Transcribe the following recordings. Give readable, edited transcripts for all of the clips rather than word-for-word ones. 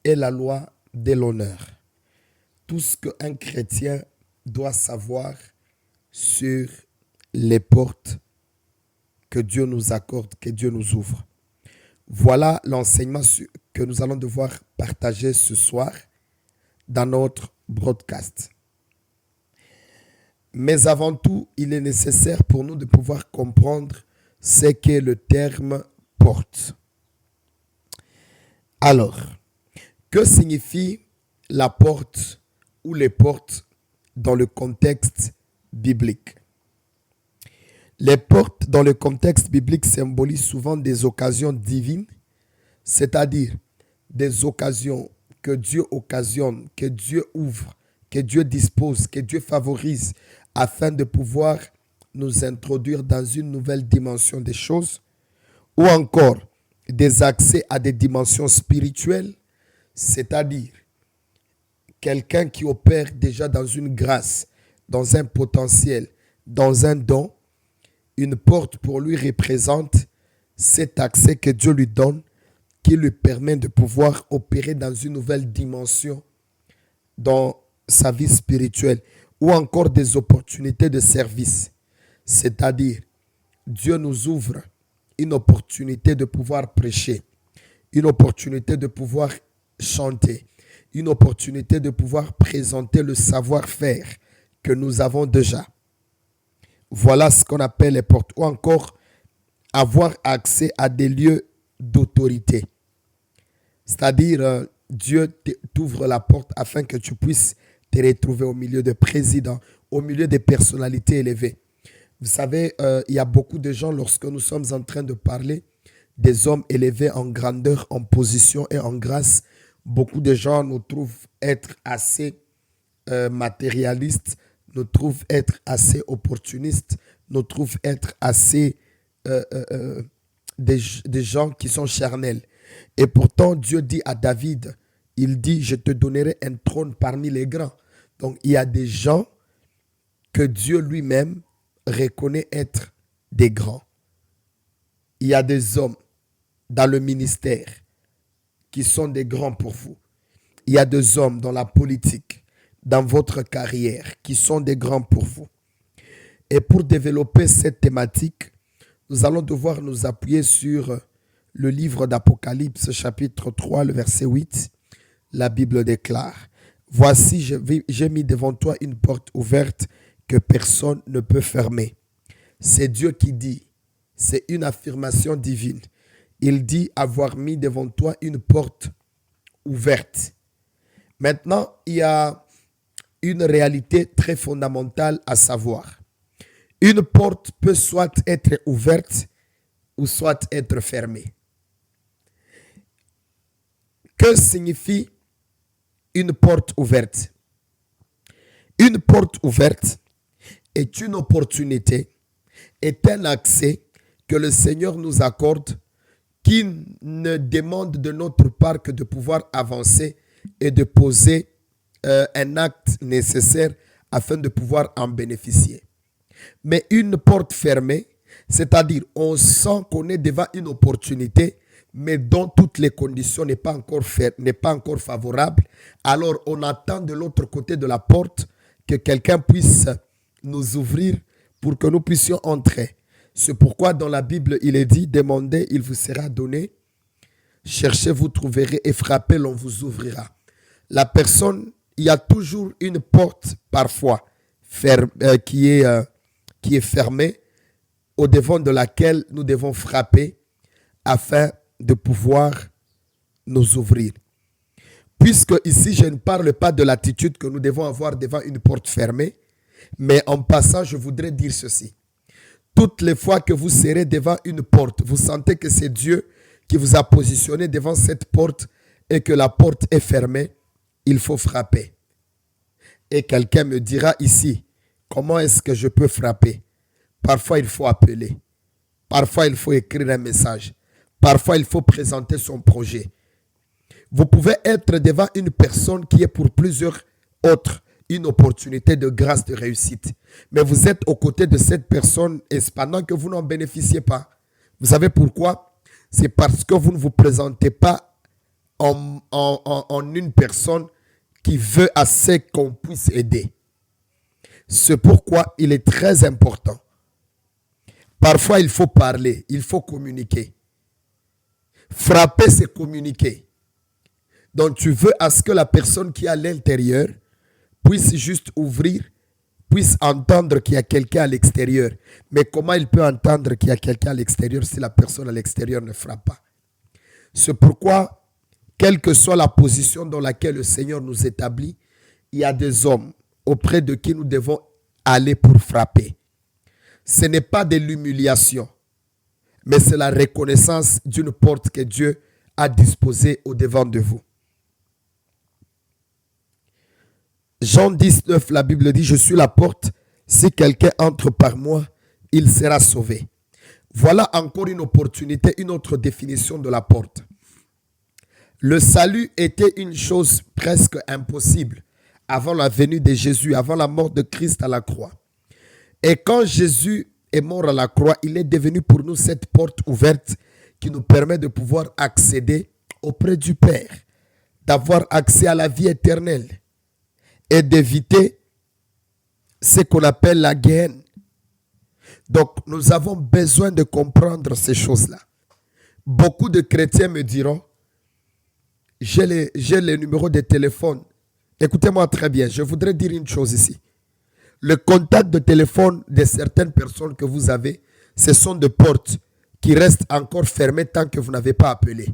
est la loi de l'honneur. Tout ce qu'un chrétien doit savoir sur les portes que Dieu nous accorde, que Dieu nous ouvre. Voilà l'enseignement que nous allons devoir partager ce soir dans notre broadcast. Mais avant tout, il est nécessaire pour nous de pouvoir comprendre ce qu'est le terme porte. Alors, que signifie la porte ou les portes dans le contexte biblique? Les portes dans le contexte biblique symbolisent souvent des occasions divines, c'est-à-dire des occasions que Dieu occasionne, que Dieu ouvre, que Dieu dispose, que Dieu favorise afin de pouvoir nous introduire dans une nouvelle dimension des choses, ou encore des accès à des dimensions spirituelles, c'est-à-dire quelqu'un qui opère déjà dans une grâce, dans un potentiel, dans un don. Une porte pour lui représente cet accès que Dieu lui donne, qui lui permet de pouvoir opérer dans une nouvelle dimension dans sa vie spirituelle, ou encore des opportunités de service. C'est-à-dire, Dieu nous ouvre une opportunité de pouvoir prêcher, une opportunité de pouvoir chanter, une opportunité de pouvoir présenter le savoir-faire que nous avons déjà. Voilà ce qu'on appelle les portes. Ou encore, avoir accès à des lieux d'autorité. C'est-à-dire, Dieu t'ouvre la porte afin que tu puisses te retrouver au milieu de présidents, au milieu des personnalités élevées. Vous savez, il y a beaucoup de gens, lorsque nous sommes en train de parler des hommes élevés en grandeur, en position et en grâce, beaucoup de gens nous trouvent être assez matérialistes, nous trouvent être assez opportunistes, nous trouvent être assez des gens qui sont charnels. Et pourtant, Dieu dit à David, il dit, je te donnerai un trône parmi les grands. Donc, il y a des gens que Dieu lui-même reconnaît être des grands. Il y a des hommes dans le ministère qui sont des grands pour vous. Il y a des hommes dans la politique, dans votre carrière, qui sont des grands pour vous. Et pour développer cette thématique, nous allons devoir nous appuyer sur le livre d'Apocalypse, chapitre 3, le verset 8. La Bible déclare, « Voici, j'ai mis devant toi une porte ouverte que personne ne peut fermer. » C'est Dieu qui dit, c'est une affirmation divine. Il dit avoir mis devant toi une porte ouverte. Maintenant, il y a une réalité très fondamentale à savoir. Une porte peut soit être ouverte ou soit être fermée. Que signifie une porte ouverte? Une porte ouverte est une opportunité, est un accès que le Seigneur nous accorde qui ne demande de notre part que de pouvoir avancer et de poser un acte nécessaire afin de pouvoir en bénéficier. Mais une porte fermée, c'est-à-dire on sent qu'on est devant une opportunité, mais dont toutes les conditions n'est pas encore favorable, alors on attend de l'autre côté de la porte que quelqu'un puisse nous ouvrir pour que nous puissions entrer. C'est pourquoi dans la Bible, il est dit, demandez, il vous sera donné, cherchez, vous trouverez, et frappez, l'on vous ouvrira. La personne, il y a toujours une porte parfois qui est fermée, au devant de laquelle nous devons frapper afin de pouvoir nous ouvrir. Puisque ici, je ne parle pas de l'attitude que nous devons avoir devant une porte fermée, mais en passant, je voudrais dire ceci. Toutes les fois que vous serez devant une porte, vous sentez que c'est Dieu qui vous a positionné devant cette porte et que la porte est fermée, il faut frapper. Et quelqu'un me dira ici, comment est-ce que je peux frapper? Parfois, il faut appeler. Parfois, il faut écrire un message. Parfois, il faut présenter son projet. Vous pouvez être devant une personne qui est pour plusieurs autres une opportunité de grâce, de réussite. Mais vous êtes aux côtés de cette personne et pendant que vous n'en bénéficiez pas. Vous savez pourquoi? C'est parce que vous ne vous présentez pas en une personne qui veut assez qu'on puisse aider. C'est pourquoi il est très important. Parfois, il faut parler, il faut communiquer. Frapper, c'est communiquer. Donc, tu veux à ce que la personne qui est à l'intérieur puisse juste ouvrir, puisse entendre qu'il y a quelqu'un à l'extérieur. Mais comment il peut entendre qu'il y a quelqu'un à l'extérieur si la personne à l'extérieur ne frappe pas? C'est pourquoi, quelle que soit la position dans laquelle le Seigneur nous établit, il y a des hommes auprès de qui nous devons aller pour frapper. Ce n'est pas de l'humiliation, mais c'est la reconnaissance d'une porte que Dieu a disposée au-devant de vous. Jean 19, la Bible dit, je suis la porte, si quelqu'un entre par moi, il sera sauvé. Voilà encore une opportunité, une autre définition de la porte. Le salut était une chose presque impossible avant la venue de Jésus, avant la mort de Christ à la croix. Et quand Jésus est mort à la croix, il est devenu pour nous cette porte ouverte qui nous permet de pouvoir accéder auprès du Père, d'avoir accès à la vie éternelle et d'éviter ce qu'on appelle la guerre. Donc, nous avons besoin de comprendre ces choses-là. Beaucoup de chrétiens me diront, j'ai les numéros de téléphone. Écoutez-moi très bien, je voudrais dire une chose ici. Le contact de téléphone de certaines personnes que vous avez, ce sont des portes qui restent encore fermées tant que vous n'avez pas appelé.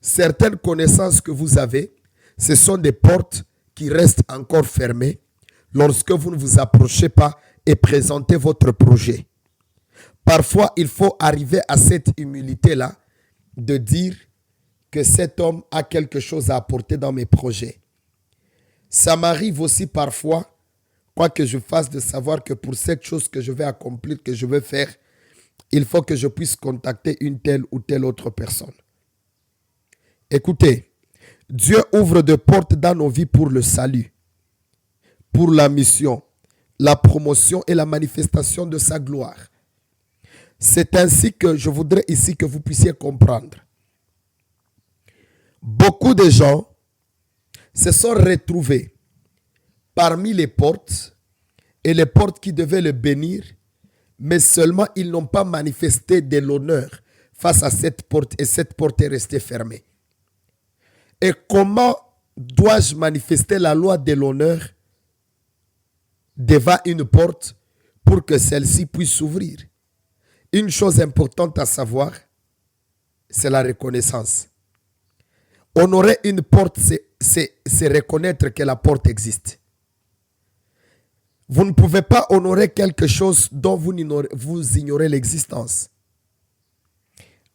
Certaines connaissances que vous avez, ce sont des portes qui restent encore fermées lorsque vous ne vous approchez pas et présentez votre projet. Parfois, il faut arriver à cette humilité-là de dire que cet homme a quelque chose à apporter dans mes projets. Ça m'arrive aussi parfois, quoi que je fasse, de savoir que pour cette chose que je vais accomplir, que je vais faire, il faut que je puisse contacter une telle ou telle autre personne. Écoutez, Dieu ouvre des portes dans nos vies pour le salut, pour la mission, la promotion et la manifestation de sa gloire. C'est ainsi que je voudrais ici que vous puissiez comprendre. Beaucoup de gens se sont retrouvés parmi les portes et les portes qui devaient le bénir, mais seulement ils n'ont pas manifesté de l'honneur face à cette porte et cette porte est restée fermée. Et comment dois-je manifester la loi de l'honneur devant une porte pour que celle-ci puisse s'ouvrir? Une chose importante à savoir, c'est la reconnaissance. Honorer une porte, c'est reconnaître que la porte existe. Vous ne pouvez pas honorer quelque chose dont vous ignorez l'existence.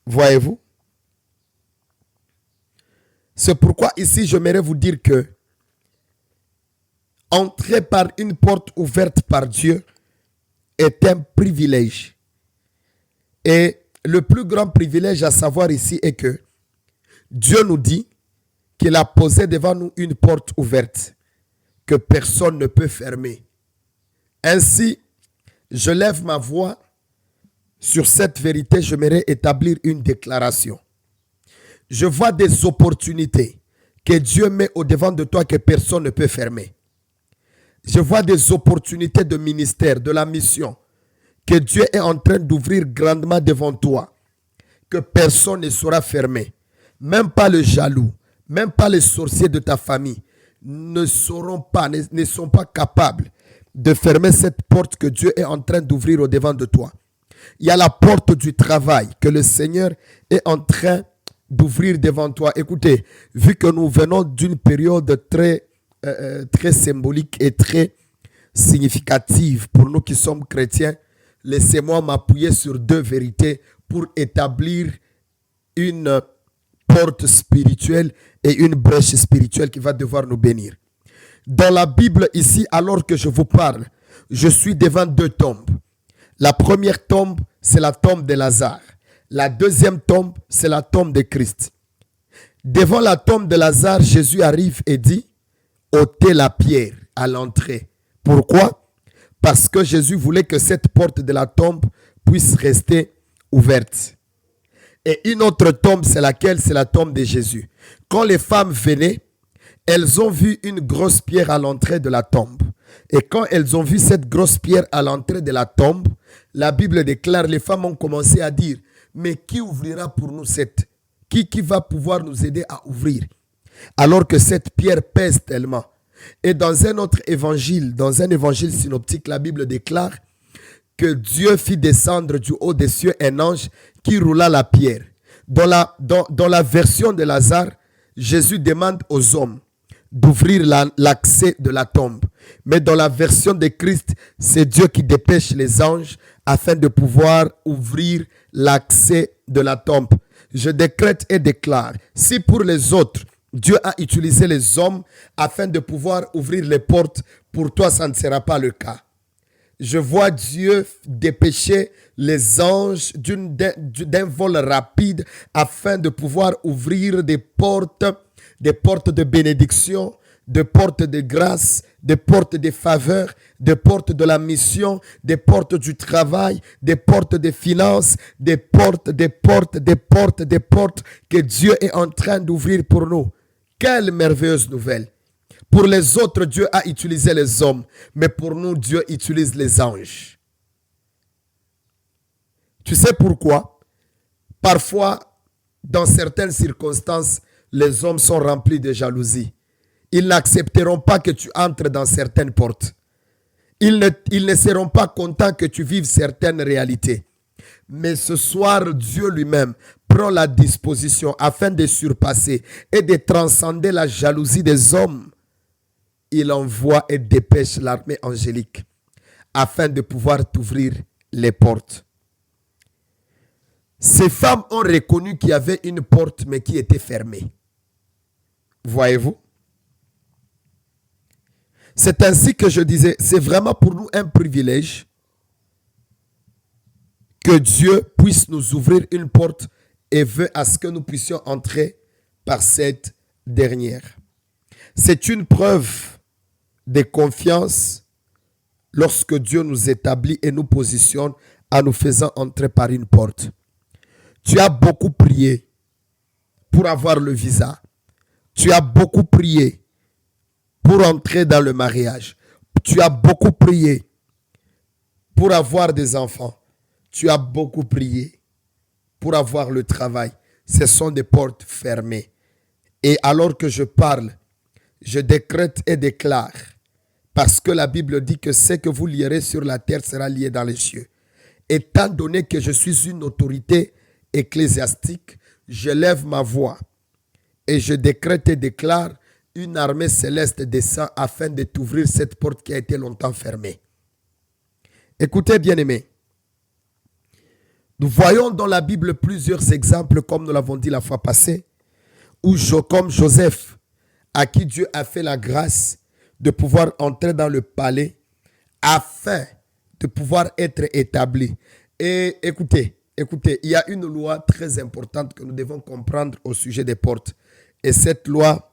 Voyez-vous? C'est pourquoi ici, j'aimerais vous dire que entrer par une porte ouverte par Dieu est un privilège. Et le plus grand privilège à savoir ici est que Dieu nous dit qu'il a posé devant nous une porte ouverte que personne ne peut fermer. Ainsi, je lève ma voix sur cette vérité, j'aimerais établir une déclaration. Je vois des opportunités que Dieu met au-devant de toi que personne ne peut fermer. Je vois des opportunités de ministère, de la mission, que Dieu est en train d'ouvrir grandement devant toi, que personne ne saura fermer. Même pas le jaloux, même pas les sorciers de ta famille ne sont pas capables de fermer cette porte que Dieu est en train d'ouvrir au-devant de toi. Il y a la porte du travail que le Seigneur est en train d'ouvrir devant toi. Écoutez, vu que nous venons d'une période très symbolique et très significative pour nous qui sommes chrétiens, laissez-moi m'appuyer sur deux vérités pour établir une porte spirituelle et une brèche spirituelle qui va devoir nous bénir. Dans la Bible ici, alors que je vous parle, je suis devant deux tombes. La première tombe, c'est la tombe de Lazare. La deuxième tombe, c'est la tombe de Christ. Devant la tombe de Lazare, Jésus arrive et dit, ôtez la pierre à l'entrée. Pourquoi? Parce que Jésus voulait que cette porte de la tombe puisse rester ouverte. Et une autre tombe, c'est laquelle? C'est la tombe de Jésus. Quand les femmes venaient, elles ont vu une grosse pierre à l'entrée de la tombe. Et quand elles ont vu cette grosse pierre à l'entrée de la tombe, la Bible déclare, les femmes ont commencé à dire, mais qui ouvrira pour nous cette? Qui va pouvoir nous aider à ouvrir? Alors que cette pierre pèse tellement. Et dans un autre évangile, dans un évangile synoptique, la Bible déclare que Dieu fit descendre du haut des cieux un ange qui roula la pierre. Dans la version de Lazare, Jésus demande aux hommes d'ouvrir l'accès de la tombe. Mais dans la version de Christ, c'est Dieu qui dépêche les anges afin de pouvoir ouvrir l'accès de la tombe. Je décrète et déclare, si pour les autres, Dieu a utilisé les hommes afin de pouvoir ouvrir les portes, pour toi, ça ne sera pas le cas. Je vois Dieu dépêcher les anges d'un vol rapide afin de pouvoir ouvrir des portes de bénédiction, des portes de grâce, des portes de faveur, des portes de la mission, des portes du travail, des portes des finances, des portes que Dieu est en train d'ouvrir pour nous. Quelle merveilleuse nouvelle! Pour les autres, Dieu a utilisé les hommes, mais pour nous, Dieu utilise les anges. Tu sais pourquoi? Parfois, dans certaines circonstances, les hommes sont remplis de jalousie. Ils n'accepteront pas que tu entres dans certaines portes. Ils ne seront pas contents que tu vives certaines réalités. Mais ce soir, Dieu lui-même prend la disposition afin de surpasser et de transcender la jalousie des hommes. Il envoie et dépêche l'armée angélique afin de pouvoir t'ouvrir les portes. Ces femmes ont reconnu qu'il y avait une porte mais qui était fermée. Voyez-vous? C'est ainsi que je disais, c'est vraiment pour nous un privilège que Dieu puisse nous ouvrir une porte et veut à ce que nous puissions entrer par cette dernière. C'est une preuve de confiance lorsque Dieu nous établit et nous positionne en nous faisant entrer par une porte. Tu as beaucoup prié pour avoir le visa. Tu as beaucoup prié pour entrer dans le mariage. Tu as beaucoup prié pour avoir des enfants. Tu as beaucoup prié pour avoir le travail. Ce sont des portes fermées. Et alors que je parle, je décrète et déclare, parce que la Bible dit que ce que vous lierez sur la terre sera lié dans les cieux. Étant donné que je suis une autorité ecclésiastique, je lève ma voix et je décrète et déclare, une armée céleste descend afin de t'ouvrir cette porte qui a été longtemps fermée. Écoutez, bien-aimés, nous voyons dans la Bible plusieurs exemples, comme nous l'avons dit la fois passée, où comme Joseph, à qui Dieu a fait la grâce de pouvoir entrer dans le palais afin de pouvoir être établi. Et écoutez, il y a une loi très importante que nous devons comprendre au sujet des portes. Et cette loi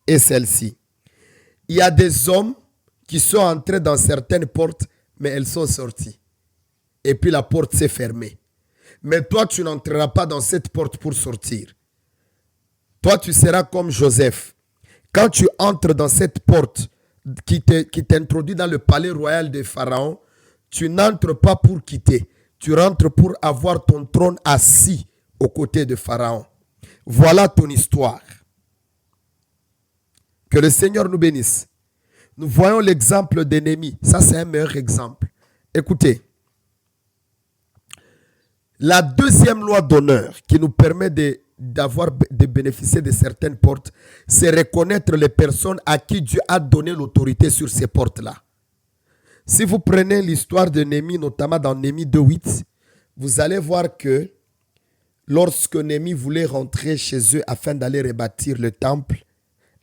est celle-ci. Il y a des hommes qui sont entrés dans certaines portes, mais elles sont sorties. Et puis la porte s'est fermée. Mais toi, tu n'entreras pas dans cette porte pour sortir. Toi, tu seras comme Joseph. Quand tu entres dans cette porte qui t'introduit dans le palais royal de Pharaon, tu n'entres pas pour quitter. Tu rentres pour avoir ton trône assis aux côtés de Pharaon. Voilà ton histoire. Que le Seigneur nous bénisse. Nous voyons l'exemple de Néhémie. Ça, c'est un meilleur exemple. Écoutez. La deuxième loi d'honneur qui nous permet de bénéficier de certaines portes, c'est reconnaître les personnes à qui Dieu a donné l'autorité sur ces portes-là. Si vous prenez l'histoire de Néhémie, notamment dans Néhémie 2:8, vous allez voir que lorsque Néhémie voulait rentrer chez eux afin d'aller rebâtir le temple,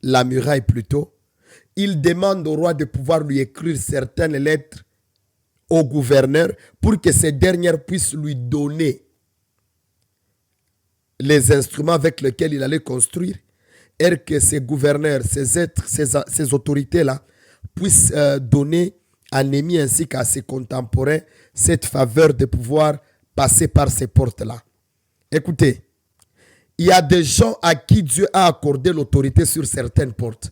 la muraille plutôt, il demande au roi de pouvoir lui écrire certaines lettres au gouverneur pour que ces dernières puissent lui donner les instruments avec lesquels il allait construire et que ces gouverneurs, ces autorités-là puissent donner à Néhémie ainsi qu'à ses contemporains cette faveur de pouvoir passer par ces portes-là. Écoutez, Il y a des gens à qui Dieu a accordé l'autorité sur certaines portes.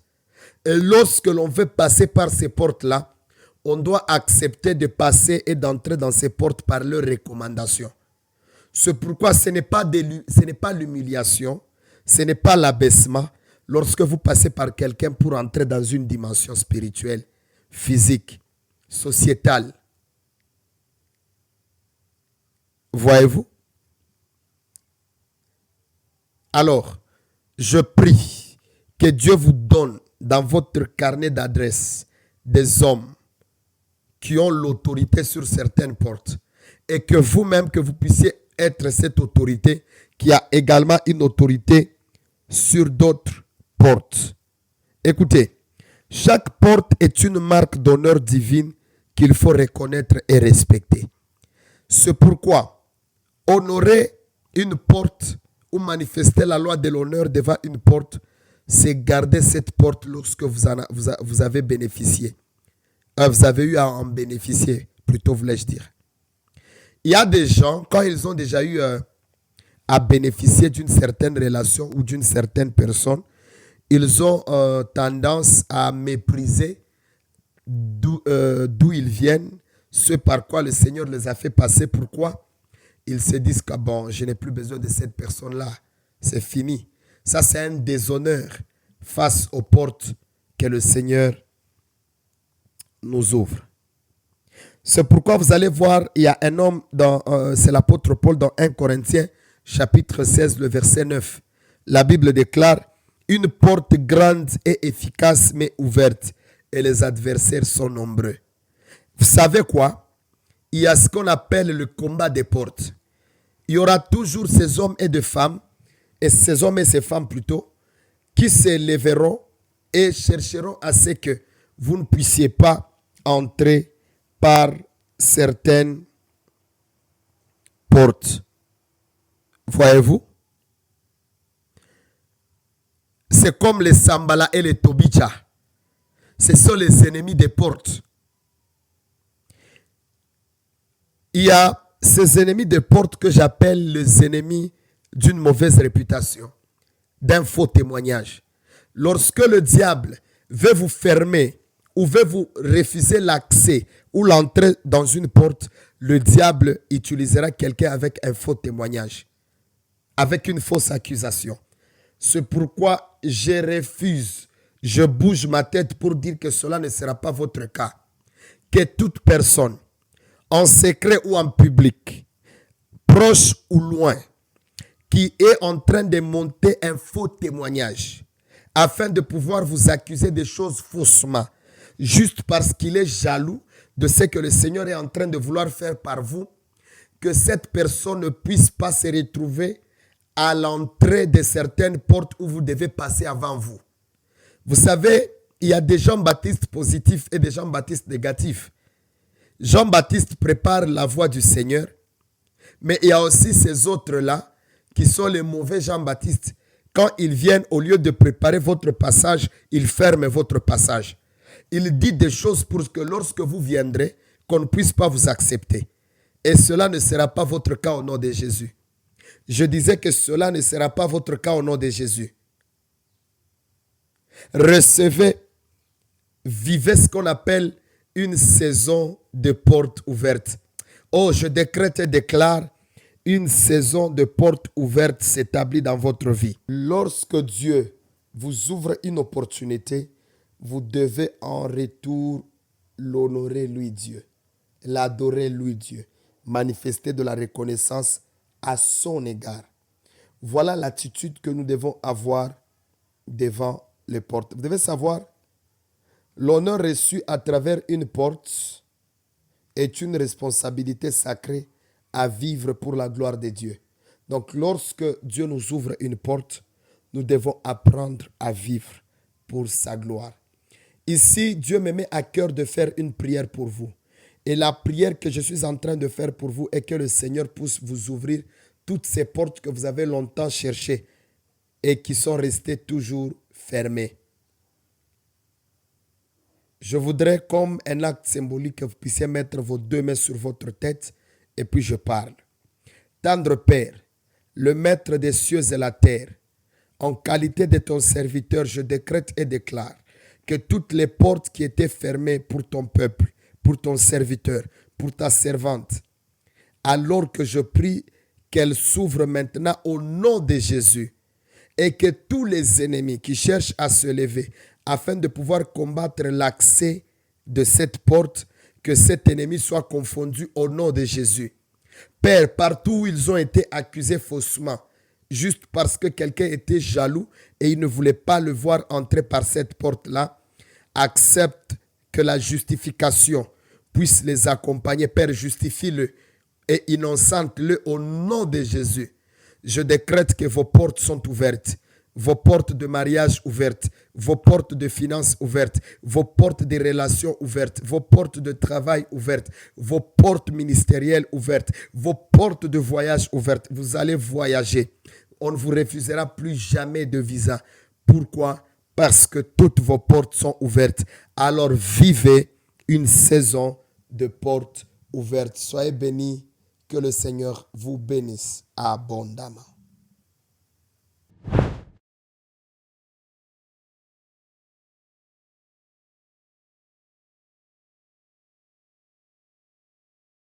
Et lorsque l'on veut passer par ces portes-là, on doit accepter de passer et d'entrer dans ces portes par leur recommandation. C'est pourquoi ce n'est pas l'humiliation, ce n'est pas l'abaissement lorsque vous passez par quelqu'un pour entrer dans une dimension spirituelle, physique, sociétale. Voyez-vous? Alors, je prie que Dieu vous donne dans votre carnet d'adresse des hommes qui ont l'autorité sur certaines portes et que vous-même, que vous puissiez être cette autorité qui a également une autorité sur d'autres portes. Écoutez, chaque porte est une marque d'honneur divine qu'il faut reconnaître et respecter. C'est pourquoi honorer une porte ou manifester la loi de l'honneur devant une porte, c'est garder cette porte lorsque vous avez bénéficié. Vous avez eu à en bénéficier, plutôt voulais-je dire. Il y a des gens, quand ils ont déjà eu à bénéficier d'une certaine relation ou d'une certaine personne, ils ont tendance à mépriser d'où ils viennent, ce par quoi le Seigneur les a fait passer. Pourquoi? Ils se disent que bon, je n'ai plus besoin de cette personne-là. C'est fini. Ça, c'est un déshonneur face aux portes que le Seigneur nous ouvre. C'est pourquoi vous allez voir, il y a un homme, c'est l'apôtre Paul dans 1 Corinthiens, chapitre 16, le verset 9. La Bible déclare, une porte grande et efficace mais ouverte, et les adversaires sont nombreux. Vous savez quoi? Il y a ce qu'on appelle le combat des portes. Il y aura toujours ces hommes et des femmes, et ces hommes et ces femmes plutôt, qui se lèveront et chercheront à ce que vous ne puissiez pas entrer par certaines portes. Voyez-vous? C'est comme les Sambala et les Tobicha. Ce sont les ennemis des portes. Il y a ces ennemis des portes que j'appelle les ennemis d'une mauvaise réputation, d'un faux témoignage. Lorsque le diable veut vous fermer ou veut vous refuser l'accès ou l'entrée dans une porte, le diable utilisera quelqu'un avec un faux témoignage, avec une fausse accusation. C'est pourquoi je refuse, je bouge ma tête pour dire que cela ne sera pas votre cas. Que toute personne, en secret ou en public, proche ou loin, qui est en train de monter un faux témoignage, afin de pouvoir vous accuser des choses faussement, juste parce qu'il est jaloux de ce que le Seigneur est en train de vouloir faire par vous, que cette personne ne puisse pas se retrouver à l'entrée de certaines portes où vous devez passer avant vous. Vous savez, il y a des Jean-Baptiste positifs et des Jean-Baptiste négatifs. Jean-Baptiste prépare la voie du Seigneur, mais il y a aussi ces autres-là qui sont les mauvais Jean-Baptiste. Quand ils viennent, au lieu de préparer votre passage, ils ferment votre passage. Ils disent des choses pour que lorsque vous viendrez, qu'on ne puisse pas vous accepter. Et cela ne sera pas votre cas au nom de Jésus. Je disais que cela ne sera pas votre cas au nom de Jésus. Recevez, vivez ce qu'on appelle une saison de portes ouvertes. Oh, je décrète et déclare une saison de portes ouvertes s'établit dans votre vie. Lorsque Dieu vous ouvre une opportunité, vous devez en retour l'honorer lui Dieu, l'adorer lui Dieu, manifester de la reconnaissance à son égard. Voilà l'attitude que nous devons avoir devant les portes. Vous devez savoir, l'honneur reçu à travers une porte est une responsabilité sacrée à vivre pour la gloire de Dieu. Donc, lorsque Dieu nous ouvre une porte, nous devons apprendre à vivre pour sa gloire. Ici, Dieu me met à cœur de faire une prière pour vous. Et la prière que je suis en train de faire pour vous est que le Seigneur puisse vous ouvrir toutes ces portes que vous avez longtemps cherchées et qui sont restées toujours fermées. Je voudrais, comme un acte symbolique, que vous puissiez mettre vos deux mains sur votre tête et puis je parle. Tendre Père, le maître des cieux et la terre, en qualité de ton serviteur, je décrète et déclare que toutes les portes qui étaient fermées pour ton peuple, pour ton serviteur, pour ta servante, alors que je prie qu'elles s'ouvrent maintenant au nom de Jésus, et que tous les ennemis qui cherchent à se lever afin de pouvoir combattre l'accès de cette porte, que cet ennemi soit confondu au nom de Jésus. Père, partout où ils ont été accusés faussement, juste parce que quelqu'un était jaloux et il ne voulait pas le voir entrer par cette porte-là, accepte que la justification puisse les accompagner. Père, justifie-le et innocente-le au nom de Jésus. Je décrète que vos portes sont ouvertes. Vos portes de mariage ouvertes, vos portes de finances ouvertes, vos portes de relations ouvertes, vos portes de travail ouvertes, vos portes ministérielles ouvertes, vos portes de voyage ouvertes. Vous allez voyager. On ne vous refusera plus jamais de visa. Pourquoi? Parce que toutes vos portes sont ouvertes. Alors vivez une saison de portes ouvertes. Soyez bénis. Que le Seigneur vous bénisse abondamment.